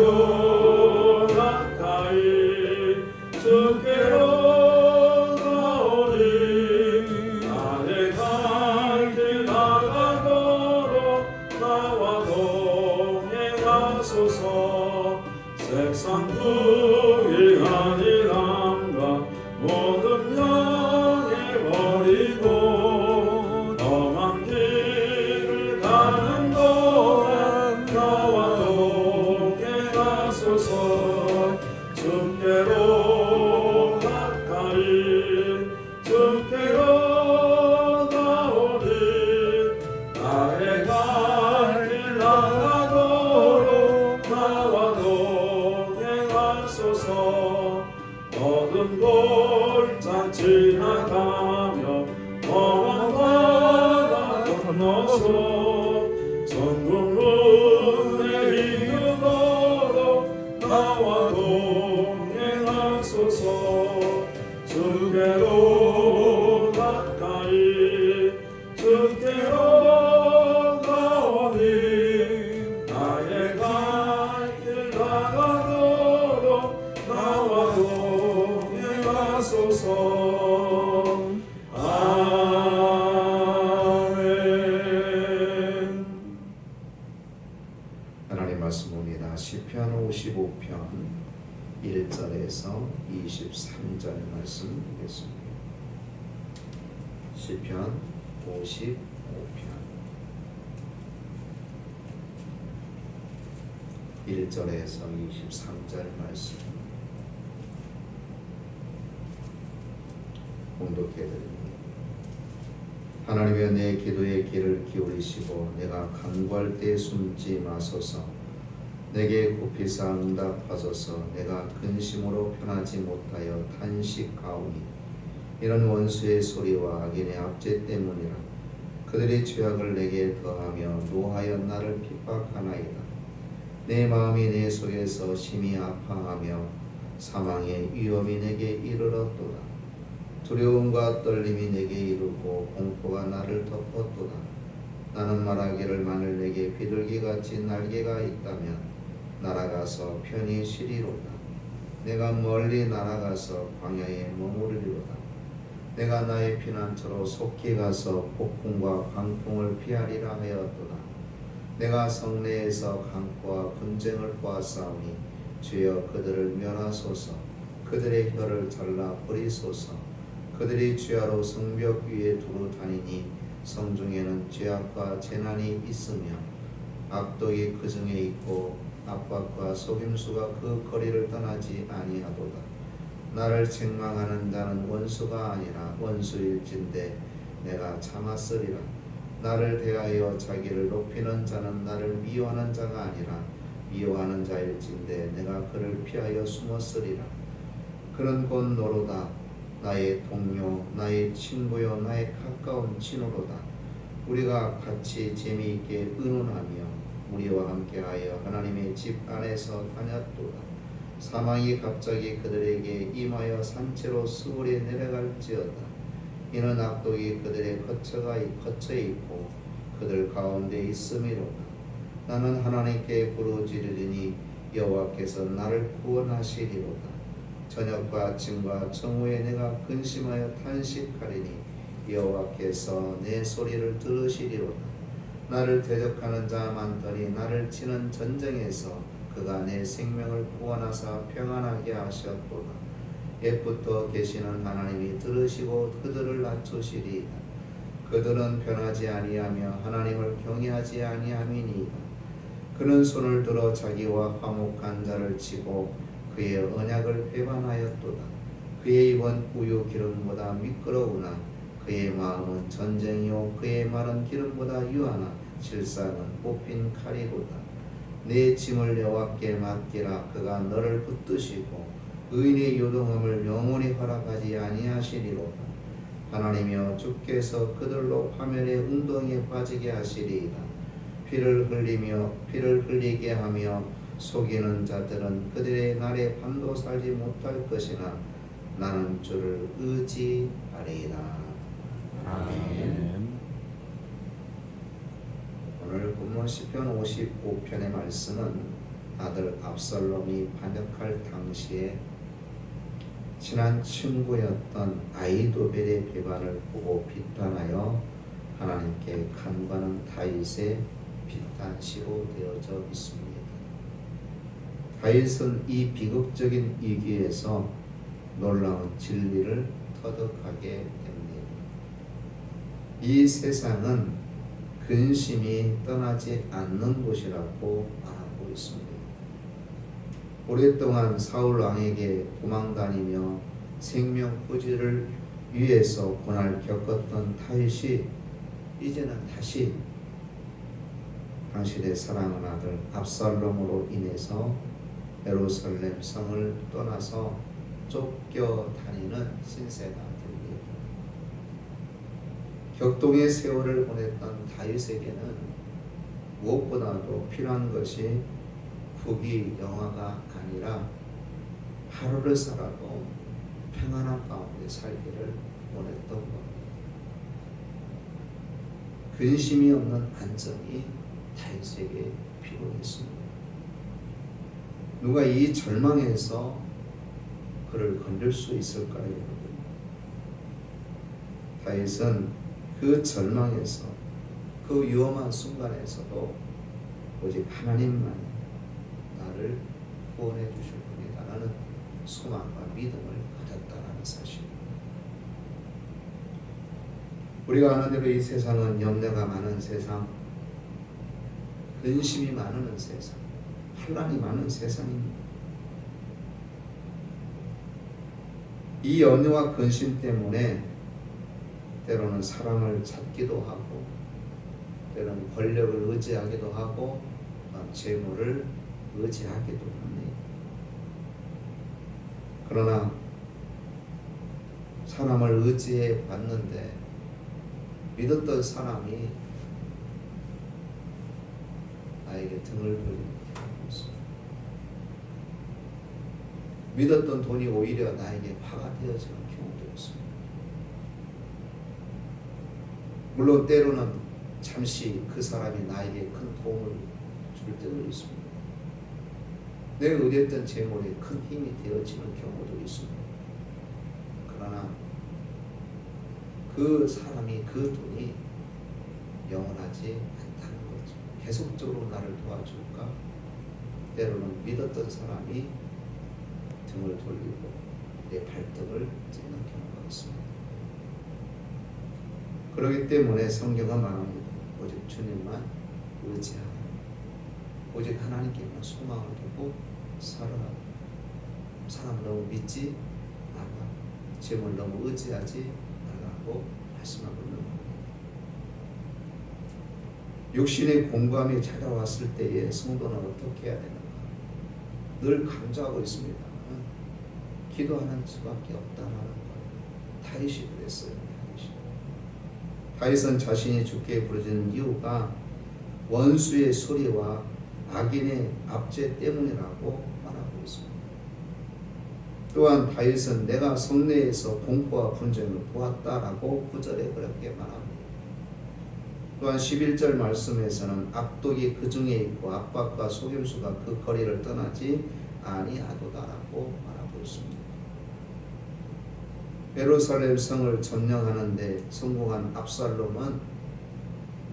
주께로 가까이 주께로 나오니 나의 갈 길 나가도록 나와 동행하소서. 세상 부귀한 일함과 모든 명예버리고 험한 길을 가는 동안 나와 동행하소서. 주께로 가까이 주께로 나오니 나의 갈 길 나가도록 나와 동행하소서. 모든 골짜 지나가며 험한 바다 건너서 천국 문에 이르도록 나와 동행하소서. 주께로 가까이 주께로 나오니 나의 갈 길 나가도록 나와 동행하소서. 아멘. 하나님 말씀입니다. 시편 55편 1절에서 23절 말씀 드리겠습니다. 시편 55편 1절에서 23절 말씀 봉독해드립니다. 하나님이여 내 기도의 귀를 기울이시고 내가 간구할 때 숨지 마소서. 내게 굽히사 응답하소서. 내가 근심으로 편하지 못하여 탄식하오니 이런 원수의 소리와 악인의 압제 때문이라. 그들이 죄악을 내게 더하며 노하여 나를 핍박하나이다. 내 마음이 내 속에서 심히 아파하며 사망의 위험이 내게 이르렀도다. 두려움과 떨림이 내게 이르고 공포가 나를 덮었도다. 나는 말하기를 만일 내게 비둘기같이 날개가 있다면 날아가서 편히 쉬리로다. 내가 멀리 날아가서 광야에 머무르리로다. 내가 나의 피난처로 속히 가서 폭풍과 광풍을 피하리라 하였도다. 내가 성내에서 강포와 분쟁을 보았사오니 주여 그들을 멸하소서. 그들의 혀를 잘라 버리소서. 그들이 죄하로 성벽 위에 두루 다니니 성중에는 죄악과 재난이 있으며 악독이 그 중에 있고 압박과 속임수가 그 거리를 떠나지 아니하도다. 나를 책망하는 자는 원수가 아니라 원수일진데 내가 참았으리라. 나를 대하여 자기를 높이는 자는 나를 미워하는 자가 아니라 미워하는 자일진데 내가 그를 피하여 숨었으리라. 그는 곧 너로다. 나의 동료, 나의 친구요, 나의 가까운 친구로다. 우리가 같이 재미있게 의논하며 우리와 함께하여 하나님의 집 안에서 다녔도다. 사망이 갑자기 그들에게 임하여 산채로 수월에 내려갈지어다. 이는 악독이 그들의 거처에 있고 그들 가운데 있음이로다. 나는 하나님께 부르짖으리니 여호와께서 나를 구원하시리로다. 저녁과 아침과 정오에 내가 근심하여 탄식하리니 여호와께서 내 소리를 들으시리로다. 나를 대적하는 자 많더니 나를 치는 전쟁에서 그가 내 생명을 구원하사 평안하게 하셨도다. 옛부터 계시는 하나님이 들으시고 그들을 낮추시리이다. 그들은 변하지 아니하며 하나님을 경외하지 아니함이니이다. 그는 손을 들어 자기와 화목한 자를 치고 그의 언약을 배반하였도다. 그의 입은 우유 기름보다 미끄러우나 그의 마음은 전쟁이요 그의 말은 기름보다 유하나 실상은 뽑힌 칼이로다. 내 짐을 여호와께 맡기라. 그가 너를 붙드시고 의인의 요동함을 영원히 허락하지 아니하시리로다. 하나님이여 주께서 그들로 파멸의 웅덩이에 빠지게 하시리이다. 피를 흘리게 하며 속이는 자들은 그들의 날에 밤도 살지 못할 것이나 나는 주를 의지하리이다. 아멘. 오늘 본문 시편 55편의 말씀은 아들 압살롬이 반역할 당시에 친한 친구였던 아히도벨의 배반을 보고 비탄하여 하나님께 간구하는 다윗의 비탄시로 되어져 있습니다. 다윗은 이 비극적인 위기에서 놀라운 진리를 터득하게 됩니다. 이 세상은 근심이 떠나지 않는 곳이라고 말하고 있습니다. 오랫동안 사울 왕에게 도망다니며 생명꾸지를 위해서 고난을 겪었던 다윗이 이제는 다시 당신의 사랑하는 아들 압살롬으로 인해서 예루살렘 성을 떠나서 쫓겨다니는 신세가 됩니다. 격동의 세월을 보냈던 다윗에게는 무엇보다도 필요한 것이 국위 영화가 아니라 하루를 살아도 평안한 가운데 살기를 원했던 겁니다. 근심이 없는 안정이 다윗에게 필요했습니다. 누가 이 절망에서 그를 건질 수 있을까요, 여러분? 다윗은 그 절망에서, 그 위험한 순간에서도 오직 하나님만이 나를 구원해 주실 분이다라는 소망과 믿음을 가졌다라는 사실입니다. 우리가 아는 대로 이 세상은 염려가 많은 세상, 근심이 많은 세상, 혼란이 많은 세상입니다. 이 염려와 근심 때문에 때로는 사랑을 찾기도 하고, 때로는 권력을 의지하기도 하고, 재물을 의지하기도 합니다. 그러나 사람을 의지해 봤는데 믿었던 사람이 나에게 등을 돌리는 경우가 있습니다. 믿었던 돈이 오히려 나에게 화가 되어지는 경우도 있습니다. 물론 때로는 잠시 그 사람이 나에게 큰 도움을 줄 때도 있습니다. 내가 의뢰했던 재물이 큰 힘이 되어지는 경우도 있습니다. 그러나 그 사람이, 그 돈이 영원하지 않다는 거죠. 계속적으로 나를 도와줄까? 때로는 믿었던 사람이 등을 돌리고 내 발등을 찍는 경우가 있습니다. 그렇기 때문에 성경은 말합니다. 오직 주님만 의지하라. 오직 하나님께만 소망을 두고 살아라. 사람을 너무 믿지 말라. 재물을 너무 의지하지 말라고 말씀하고 있는 겁니다. 육신의 공감이 찾아왔을 때에 성도는 어떻게 해야 되는가? 늘 강조하고 있습니다. 기도하는 수밖에 없다는 거예요. 다윗이 그랬어요. 다윗은 자신이 죽게 부르짖는 이유가 원수의 소리와 악인의 압제 때문이라고 말하고 있습니다. 또한 다윗은 내가 성내에서 공포와 분쟁을 보았다라고 9절에 그렇게 말합니다. 또한 11절 말씀에서는 악독이 그 중에 있고 압박과 속임수가 그 거리를 떠나지 아니하도다라고 말하고 있습니다. 예루살렘 성을 점령하는 데 성공한 압살롬은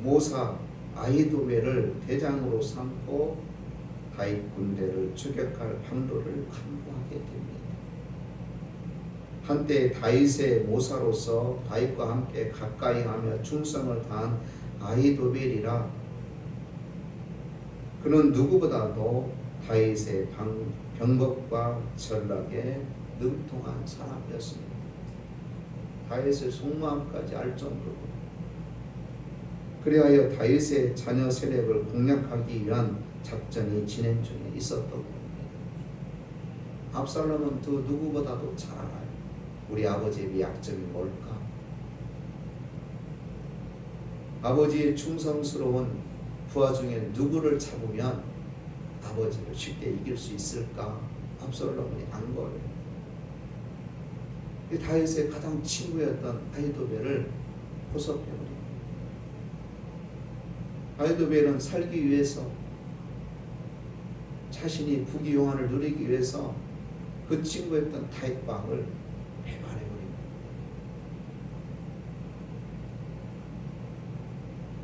모사 아히도벨을 대장으로 삼고 다윗 군대를 추격할 항로를 강구하게 됩니다. 한때 다윗의 모사로서 다윗과 함께 가까이 하며 충성을 다한 아히도벨이라 그는 누구보다도 다윗의 병법과 전략에 능통한 사람이었습니다. 다윗의 속마음까지 알 정도로 그리하여 다윗의 자녀 세력을 공략하기 위한 작전이 진행 중에 있었던 겁니다. 압살롬은 그 누구보다도 잘 알아요. 우리 아버지의 약점이 뭘까? 아버지의 충성스러운 부하 중에 누구를 잡으면 아버지를 쉽게 이길 수 있을까? 압살롬이 안 거예요. 다윗의 가장 친구였던 아히도벨을 포섭해버립니다. 아히도벨은 살기 위해서 자신이 부귀영화를 누리기 위해서 그 친구였던 다윗 왕을 배반해버립니다.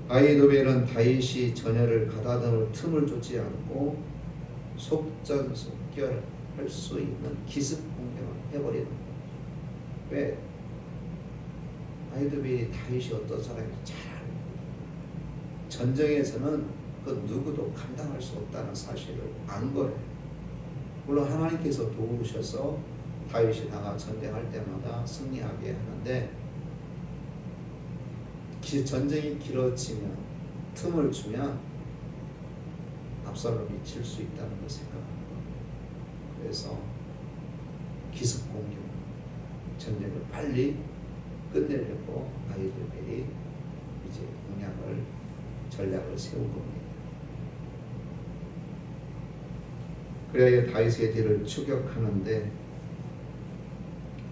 아히도벨은 다윗이 전열을 가다듬을 틈을 주지 않고 속전속결할 수 있는 기습 공격을 해버리는 거예요. 왜? 아히도벨이 다윗이 어떤 사람인지 잘 알고 전쟁에서는 그 누구도 감당할 수 없다는 사실을 안 거예요. 물론 하나님께서 도우셔서 다윗이 나가 전쟁할 때마다 승리하게 하는데 전쟁이 길어지면 틈을 주면 압살롬이 질 수 있다는 걸 생각합니다. 그래서 기습 공격, 전쟁을 빨리 끝내려고 아히도벨이 이제 전략을 세운 겁니다. 그래야 다윗의 뒤를 추격하는데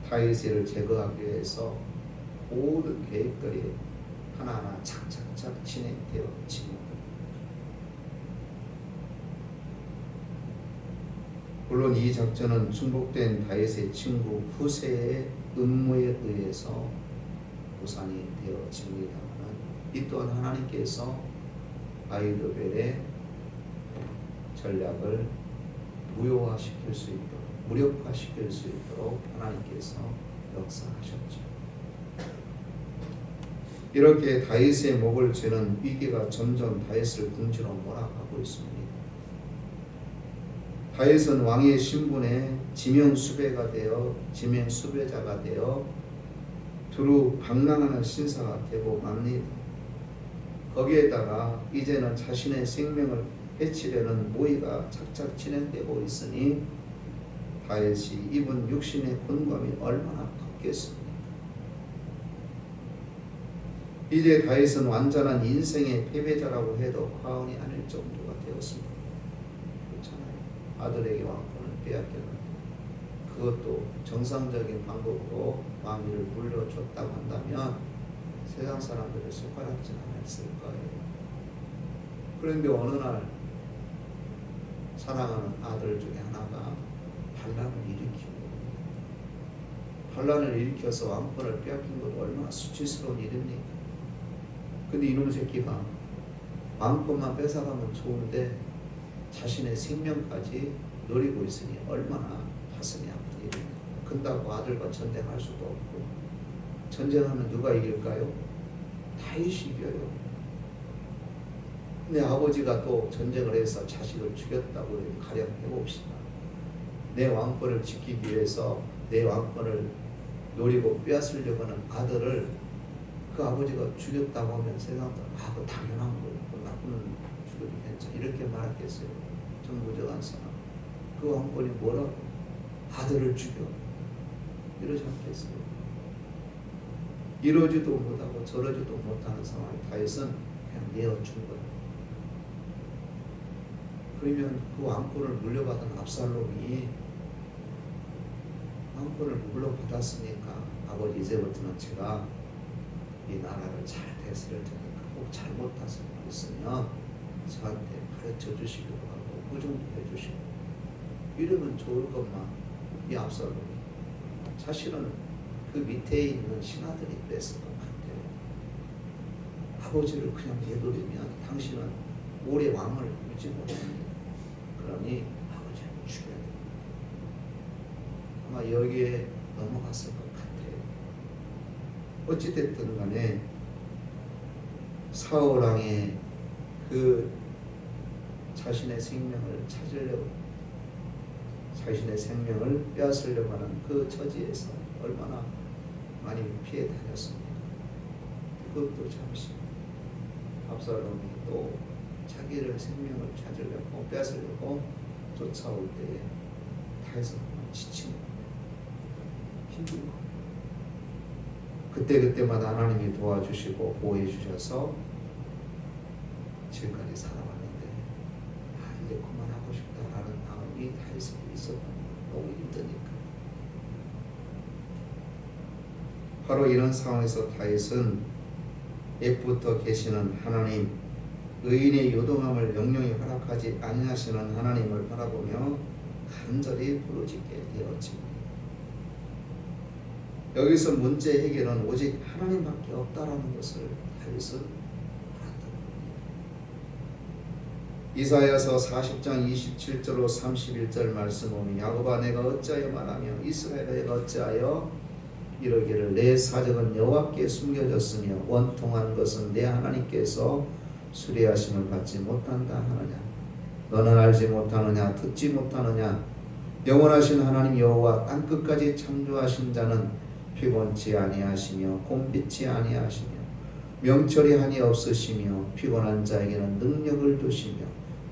다윗을 제거하기 위해서 모든 계획들이 하나하나 착착착 진행되어지고, 물론 이 작전은 충복된 다윗의 친구 후세의 음모에 의해서 무산이 되어집니다만, 이 또한 하나님께서 아히도벨의 전략을 무효화시킬 수 있도록, 무력화시킬 수 있도록 하나님께서 역사하셨죠. 이렇게 다윗의 목을 죄는 위기가 점점 다윗을 궁지로 몰아가고 있습니다. 다윗은 왕의 신분에 지명수배자가 되어 두루 방랑하는 신사가 되고 맙니다. 거기에다가 이제는 자신의 생명을 해치려는 모의가 착착 진행되고 있으니 다윗이 입은 육신의 곤감이 얼마나 컸겠습니까? 이제 다윗은 완전한 인생의 패배자라고 해도 과언이 아닐 정도가 되었습니다. 그렇잖아요. 아들에게 왕권을 빼앗겼는데 그것도 정상적인 방법으로 왕위를 물려줬다고 한다면 세상 사람들을 손가락질 안 했을 거예요. 그런데 어느 날 사랑하는 아들 중에 하나가 반란을 일으켜서 왕권을 빼앗긴 것도 얼마나 수치스러운 일입니까? 근데 이놈 새끼가 왕권만 뺏어가면 좋은데 자신의 생명까지 노리고 있으니 얼마나 가슴이 아픈 일입니까? 근다고 아들과 전쟁할 수도 없고, 전쟁하면 누가 이길까요? 다윗이 이겨요. 근데 아버지가 또 전쟁을 해서 자식을 죽였다고 가령 해봅시다. 내 왕권을 지키기 위해서 내 왕권을 노리고 빼앗으려고 하는 아들을 그 아버지가 죽였다고 하면 세상은 그거 당연한 거예요. 그 나쁜 죽여도 괜찮아. 이렇게 말했겠어요. 정부적한 사람. 그 왕권이 뭐라고? 아들을 죽여. 이러지 않겠어요. 이러지도 못하고 저러지도 못하는 상황에 다윗은 그냥 내어준 거예요. 그러면 그 왕권을 물려받은 압살롬이 왕권을 물려받았으니까 아버지 이제부터는 제가 이 나라를 잘 다스릴 테니까 꼭 잘못해서 있으면 저한테 가르쳐 주시기도 하고 보증도 해주시고 이러면 좋을 것만 이 압살롬이 사실은 그 밑에 있는 신하들이 그랬을 것 같아요. 아버지를 그냥 내버리면 당신은 오래 왕을 유지 못합니다. 그러니 아버지를 죽여야 됩니다. 아마 여기에 넘어갔을 것 같아요. 어찌됐든 간에 사울왕의 그 자신의 생명을 찾으려고, 자신의 생명을 빼앗으려고 하는 그 처지에서 얼마나 많이 피해 다녔습니까? 그것도 잠시 압살롬이 또 자기를 생명을 찾으려고 빼앗으려고 쫓아올 때에 다윗은 지친 겁니다. 힘든 겁니다. 그때마다 하나님이 도와주시고 보호해 주셔서 지금까지 살아왔는데 이제 그만하고 싶다라는 마음이 다윗에게 있었던 거예요. 너무 힘드니까. 바로 이런 상황에서 다윗은 옛부터 계시는 하나님 의인의 요동함을 영영히 허락하지 아니하시는 하나님을 바라보며 간절히 부르짖게 되었지. 여기서 문제 해결은 오직 하나님밖에 없다라는 것을 다윗은 알았던 겁니다. 이사야서 40장 27절로 31절 말씀 보면 야곱아 내가 어찌하여 말하며 이스라엘아 내가 어찌하여 이르기를 내 사적은 여호와께 숨겨졌으며 원통한 것은 내 하나님께서 수리하심을 받지 못한다 하느냐. 너는 알지 못하느냐 듣지 못하느냐. 영원하신 하나님 여호와 땅끝까지 창조하신 자는 피곤치 아니하시며 곤빛이 아니하시며 명철이 한이 없으시며 피곤한 자에게는 능력을 주시며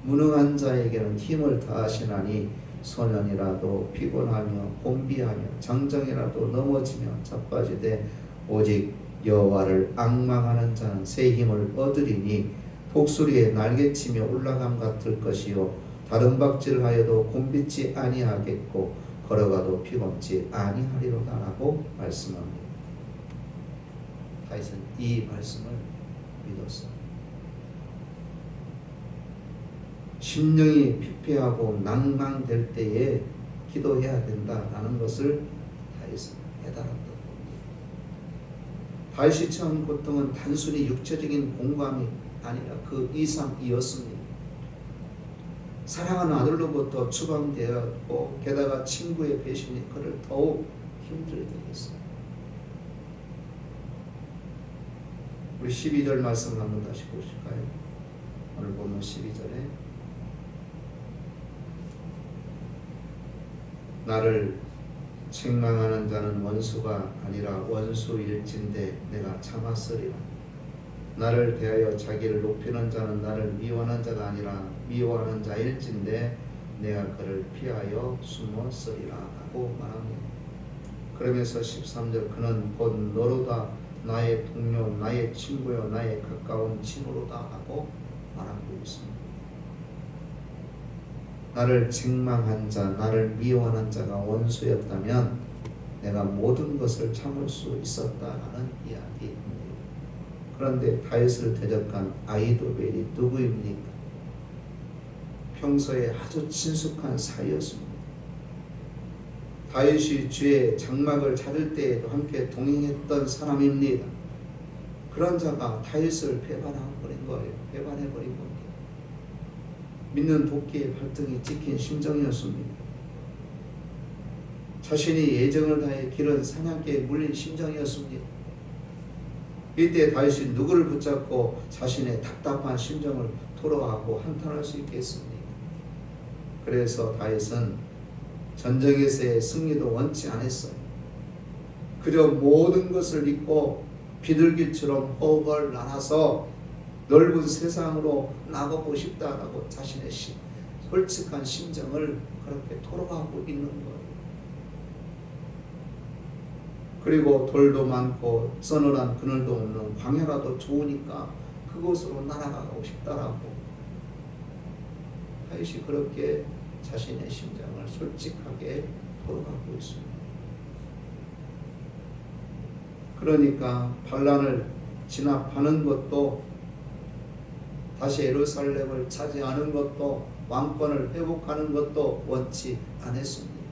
무능한 자에게는 힘을 다하시나니 소년이라도 피곤하며 곤비하며 장정이라도 넘어지며 자빠지되 오직 여호와를 앙망하는 자는 새 힘을 얻으리니 독수리의 날개치며 올라감 같을 것이요 다른 박질하여도 곤비치 아니하겠고 걸어가도 피곤치 아니하리로다라고 말씀합니다. 다윗은 이 말씀을 믿었어요. 심령이 피폐하고 낭망될 때에 기도해야 된다라는 것을 다윗은 깨달았던 겁니다. 다윗이 처한 고통은 단순히 육체적인 공감이 아니라 그 이상이었습니다. 사랑하는 아들로부터 추방되었고 게다가 친구의 배신이 그를 더욱 힘들게 했어요. 우리 12절 말씀 한번 다시 보실까요? 오늘 보면 12절에 나를 책망하는 자는 원수가 아니라 원수일진데 내가 참았으리라. 나를 대하여 자기를 높이는 자는 나를 미워하는 자가 아니라 미워하는 자일진데 내가 그를 피하여 숨었으리라 하고 말합니다. 그러면서 13절 그는 곧 너로다 나의 동료 나의 친구여 나의 가까운 친구로다 하고 말하고 있습니다. 나를 책망한 자 나를 미워하는 자가 원수였다면 내가 모든 것을 참을 수 있었다라는 이야기입니다. 그런데 다윗을 대적한 아히도벨이 누구입니까? 평소에 아주 친숙한 사이였습니다. 다윗이 주의 장막을 찾을 때에도 함께 동행했던 사람입니다. 그런 자가 다윗을 배반해버린 거예요. 배반해버린 겁니다. 믿는 도끼의 발등이 찍힌 심정이었습니다. 자신이 예정을 다해 기른 사냥개에 물린 심정이었습니다. 이때 다윗이 누구를 붙잡고 자신의 답답한 심정을 토로하고 한탄할 수 있겠습니까? 그래서 다윗은 전쟁에서의 승리도 원치 않았어요. 그저 모든 것을 잊고 비둘기처럼 호흡을 날아서 넓은 세상으로 나가고 싶다라고 자신의 솔직한 심정을 그렇게 토로하고 있는 거예요. 그리고 돌도 많고 서늘한 그늘도 없는 광야라도 좋으니까 그곳으로 날아가고 싶다라고 다윗이 그렇게 자신의 심정을 솔직하게 토로하고 있습니다. 그러니까 반란을 진압하는 것도 다시 예루살렘을 차지하는 것도 왕권을 회복하는 것도 원치 않았습니다.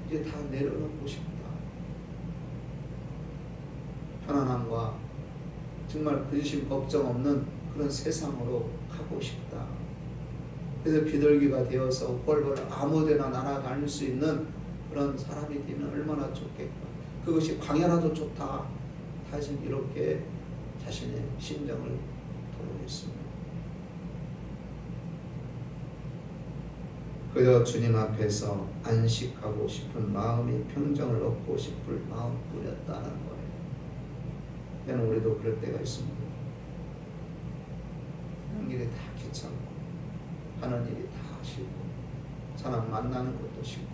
이제 다 내려놓고 싶다. 편안함과 정말 근심 걱정 없는 그런 세상으로 가고 싶다. 그래서 비둘기가 되어서 꼴벌 아무데나 날아다닐 수 있는 그런 사람이 되면 얼마나 좋겠까. 그것이 광야라도 좋다. 다시 이렇게 자신의 심정을 토로했습니다. 그저 주님 앞에서 안식하고 싶은 마음이 평정을 얻고 싶을 마음뿐이었다는 거예요. 때는 우리도 그럴 때가 있습니다. 하는 일이 다 귀찮고 하는 일이 다 싫고 사람 만나는 것도 싫고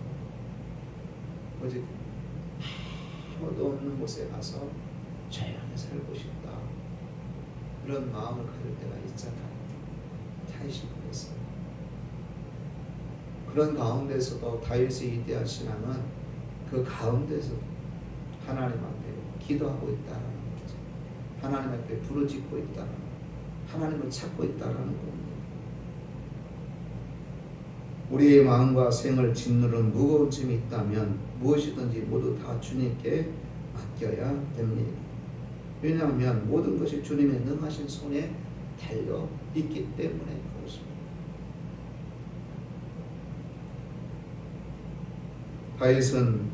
오직 아무도 없는 곳에 가서 조용히 살고 싶다. 이런 마음을 가질 때가 있잖아요. 다윗이 그랬어요. 그런 가운데서도 다윗의 위대한 신앙은 그 가운데서 하나님 앞에 기도하고 있다는 거죠. 하나님 앞에 부르짖고 있다는 거죠. 하나님을 찾고 있다라는 겁니다. 우리의 마음과 생을 짓누르는 무거운 짐이 있다면 무엇이든지 모두 다 주님께 맡겨야 됩니다. 왜냐하면 모든 것이 주님의 능하신 손에 달려 있기 때문에 그렇습니다. 다윗은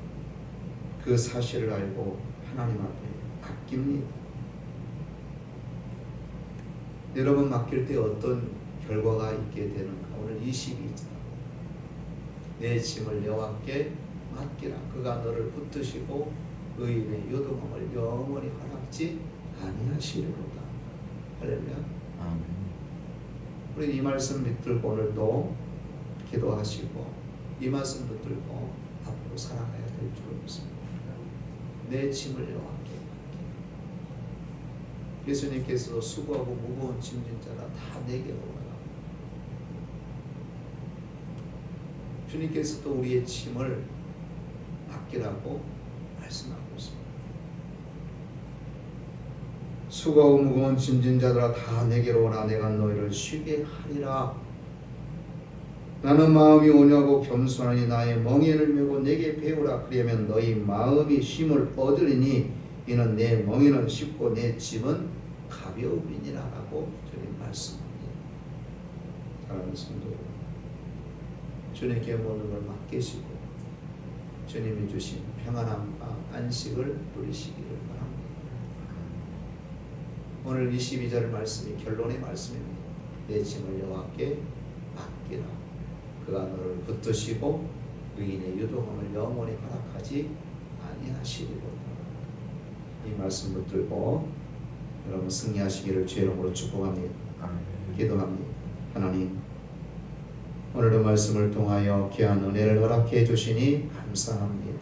그 사실을 알고 하나님 앞에 맡깁니다. 여러분 맡길 때 어떤 결과가 있게 되는가? 오늘 22절 내 짐을 여호와께 맡기라. 그가 너를 붙드시고 의인의 요동함을 영원히 허락지 아니하시리로다. 할렐루야. 아멘. 우리 이 말씀 붙들고 오늘도 기도하시고 이 말씀 붙들고 앞으로 살아가야 될 줄 믿습니다. 내 짐을 여호와께 맡기라. 예수님께서 수고하고 무거운 짐진 자라 다 내게로 오라. 주님께서도 우리의 짐을 맡기라고 말씀하고 있습니다. 수고하고 무거운 짐진 자들아 다 내게로 오라. 내가 너희를 쉬게 하리라. 나는 마음이 온유하고 겸손하니 나의 멍에를 메고 내게 배우라. 그러면 너희 마음이 쉼을 얻으리니 이는 내 멍에는 쉽고 내 짐은 가벼우리니라 라고 주님 말씀합니다. 사랑하는 성도 여러분, 주님께 모든 걸 맡기시고 주님이 주신 평안함과 안식을 누리시기를 바랍니다. 오늘 22절 말씀이 결론의 말씀입니다. 내 짐을 여호와께 맡기라. 그가 너를 붙드시고 의인의 유동함을 영원히 허락하지 아니하시리로다. 이 말씀 붙들고 여러분 승리하시기를 주의 이름으로 축복합니다. 기도합니다. 하나님, 오늘의 말씀을 통하여 귀한 은혜를 허락해 주시니 감사합니다.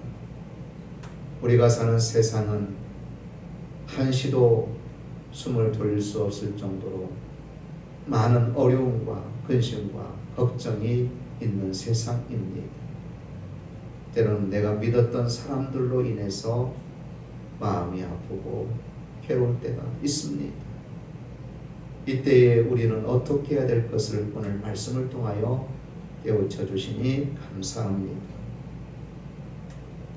우리가 사는 세상은 한시도 숨을 돌릴 수 없을 정도로 많은 어려움과 근심과 걱정이 있는 세상입니다. 때로는 내가 믿었던 사람들로 인해서 마음이 아프고 괴로울 때가 있습니다. 이때에 우리는 어떻게 해야 될 것을 오늘 말씀을 통하여 깨우쳐 주시니 감사합니다.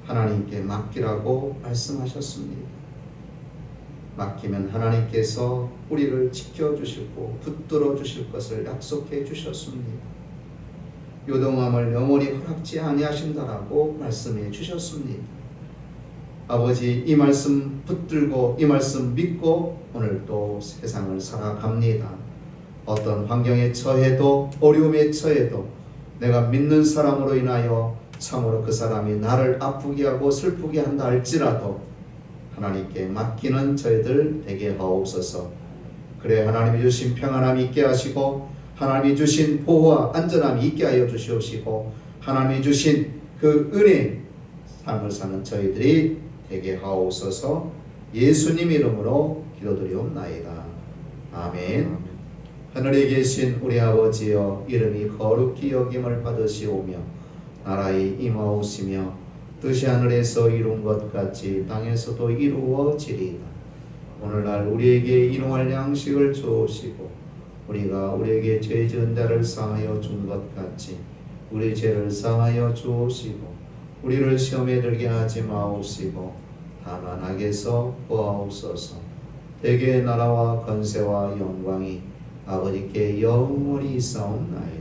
하나님께 맡기라고 말씀하셨습니다. 맡기면 하나님께서 우리를 지켜주시고 붙들어 주실 것을 약속해 주셨습니다. 요동함을 영원히 허락지 아니하신다라고 말씀해 주셨습니다. 아버지, 이 말씀 붙들고 이 말씀 믿고 오늘 또 세상을 살아갑니다. 어떤 환경에 처해도 어려움에 처해도 내가 믿는 사람으로 인하여 참으로 그 사람이 나를 아프게 하고 슬프게 한다 할지라도 하나님께 맡기는 저희들 되게 하옵소서. 그래 하나님이 주신 평안함이 있게 하시고 하나님이 주신 보호와 안전함이 있게 하여 주시옵시고 하나님이 주신 그 은혜 삶을 사는 저희들이 되게 하옵소서. 예수님 이름으로 기도드리옵나이다. 아멘. 하늘에 계신 우리 아버지여, 이름이 거룩히 여김을 받으시오며 나라의 임하옵시며 뜻이 하늘에서 이룬 것 같이 땅에서도 이루어지리이다. 오늘날 우리에게 일용할 양식을 주옵시고 우리가 우리에게 죄 지은 자를 사하여 준 것 같이 우리 죄를 사하여 주옵시고 우리를 시험에 들게 하지 마옵시고 다만 악에서 구하옵소서. 대개의 나라와 권세와 영광이 아버지께 영원히 있사옵나이다.